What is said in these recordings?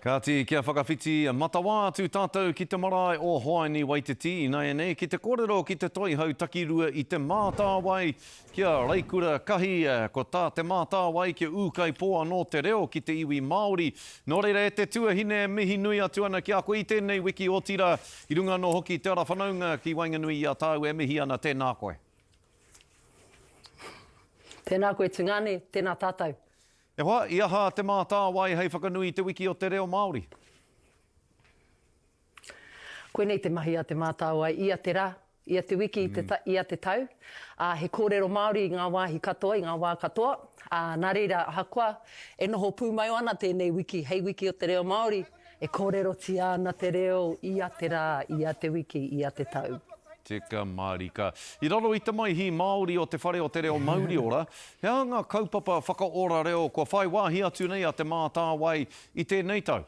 Ka te kia whakawhiti matawā tū tātou ki te marae o Hawaii Waititi. Nai nei, ki te kōrero ki te toihau takirua i te mātāwai kia reikura kahi ko tā te mātāwai kia ūkai poa no te reo ki te iwi Māori. Nō reira e te tuahine mihi nui atu ana ki a koe i tēnei wiki o tira i runga no hoki te ara whanaunga ki Wainganui i a tāu e mihi ana tēnā koe. Tēnā koe Tungane, tēnā tātou. E hoa, i aha te mātāwai hei whakanui te wiki o te reo Māori? Koe nei te mahi a te mātāwai, ia te rā, ia te wiki, ia te tau. He kōrero Māori i ngā wāhi katoa, i ngā wā katoa. Nā reira, hakoa, e noho pū mai ana tēnei wiki, hei wiki o te reo Māori. E kōrero ti ana te reo, ia te rā, ia te wiki, ia te tau. Tika marika. I raro i te mai hi Māori o te whare o te reo Māori ora, hea ngā kaupapa whakaora reo kua whai wāhi atu nei a te mātāwai i tēnei tau?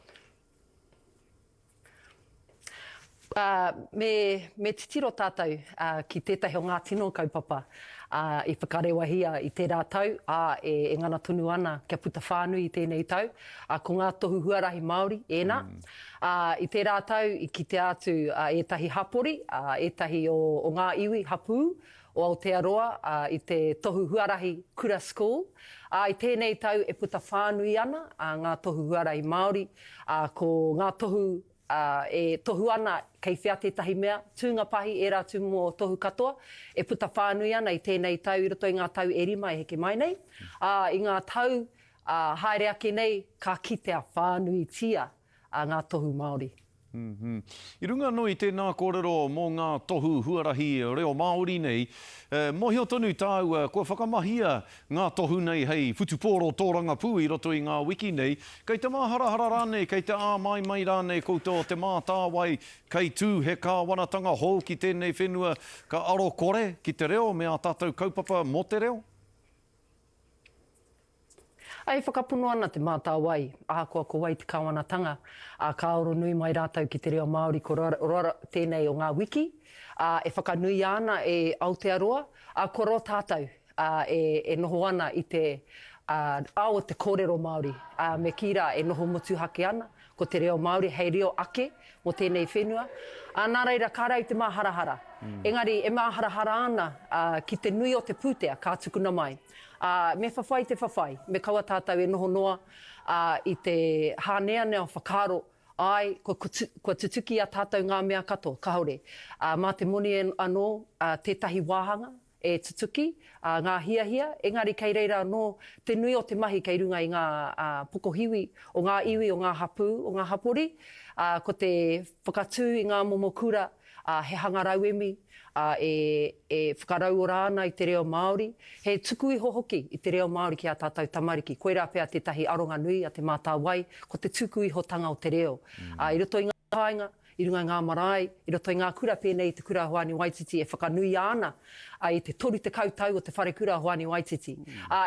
Me titiro tātou ki tētahi o ngā tino kaupapa i whakarewahia i tērā tau, e ngana tonu ana kia puta whānui i tēnei tau, ko ngā tohu huarahi Māori, ēnā. I tērā tau, i ki te atu ētahi hapori, ētahi o ngā iwi hapū, o Aotearoa, i te tohu huarahi Kura School. I tēnei tau e puta whānui ana ngā tohu huarahi Māori, ko ngā tohu e tohu ana kei whia tētahi mea, tūnga pahi e rātu mō tohu katoa, e puta whānui ana i tēnei tau, i roto i ngā tau e rima e heke mai nei. I ngā tau haere ake nei, ka kitea whānui tia ngā tohu Māori. I runga nui tēnā kōrero mō ngā tohu huarahi reo Māori nei, mohi o tonu tāu, kua whakamahia ngā tohu nei hei whutupōro tōranga pū i roto i ngā wiki nei, kei te māharahara rānei, kei te āmaimai rānei koutou te mātāwai, kei tū he kāwanatanga hou ki tēnei whenua, ka aro kore ki te reo me a tātou kaupapa mō te reo? Ai whakapuno ana te mātāwai, ahakoa ko wai te kāwanatanga, ka oro nui mai rātau ki te reo Māori ko rora tēnei o ngā wiki, e whakanui ana e Aotearoa, ko ro tātou e noho ana i te ao te kōrero Māori, me kira e noho motu hake ana, ko te reo Māori, hei reo ake mo tēnei whenua. Nā reira, kā rau te māharahara. Engari, e māharahara ana ki te nui o te pūtea, kā tukuna mai. Me whawhai te whawhai, me kaua tātou e noho noa i te hānea nea o whakaro, ai, kua tutuki a tātou ngā mea kato, kaore. Mā te moni anō, tētahi wāhanga e tutuki, ngā hiahia, engari kei reira anō, te nui o te mahi kei runga i ngā pokohiwi, o ngā iwi, o ngā hapū, o ngā hapori, ko te whakatū i ngā momokura, he hangarauemi, e whakarau ora ana i te reo Māori. He tuku iho hoki i te reo Māori ki a tātou tamariki. Koera pēr tētahi aronga nui a te mātāwai, ko te tuku iho tanga o te reo. I roto i ngā hainga, i runga ngā marae, i roto i ngā kura pēnei te kura Hawaii Waititi, e whakanui ana i te toru te kautau o te whare kura Hawaii Waititi.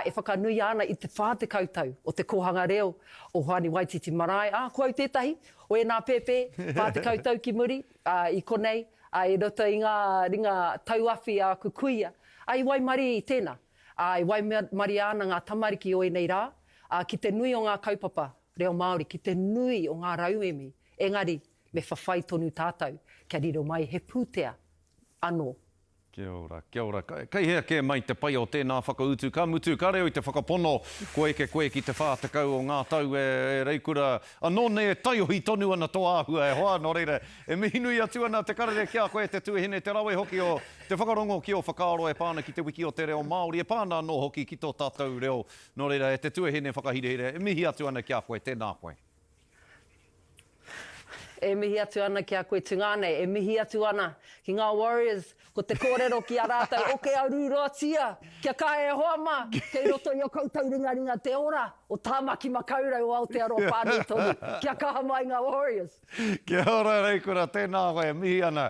E whakanui ana i te whā te kautau o te kohanga reo o Hawaii Waititi marae. Ko au tētahi, o e nā pēpē, whā te kautau ki muri, i konei, i roto i ngā ringa tauawhi a kukuia. I wai mari i tēnā. I wai mari ana ngā tamariki o nei rā. Ki te nui o ngā kaupapa reo Māori, ki te nui o ngā rauemi. Engari, me whawhai tonu tātou, kia riro mai he pūtea anō. Kia ora, kia ora. Kei hea ke mai te pai o tēnā whakautu. Ka mutu, ka reo i te whakapono koe ki te whātakau o ngā tau e reikura. Anone e taiohi tonu ana tō āhua e hoa, no reira. E mihi nui atu ana te karere kia koe te tuahine, te rawe hoki o te whakarongo ki o whakaaro e pāna ki te wiki o te reo Māori. E pāna no hoki ki tō tātou reo. No reira, e te tuahine whakahirehire. E mihi atu ana kia koe, tēnā koe. E mihi atu ana ki a koe Tungane, e mihi atu ana ki ngā Warriors, ko te kōrero ki a rātou, o ke aurua tia, kia kahe e hoama, kei roto i o koutou ringa te ora, o tāmaki makaurau o Aotearoa Pānui tonu, kia kaha mai ngā Warriors. Kia ora reikura, tēnā koe, mihi ana.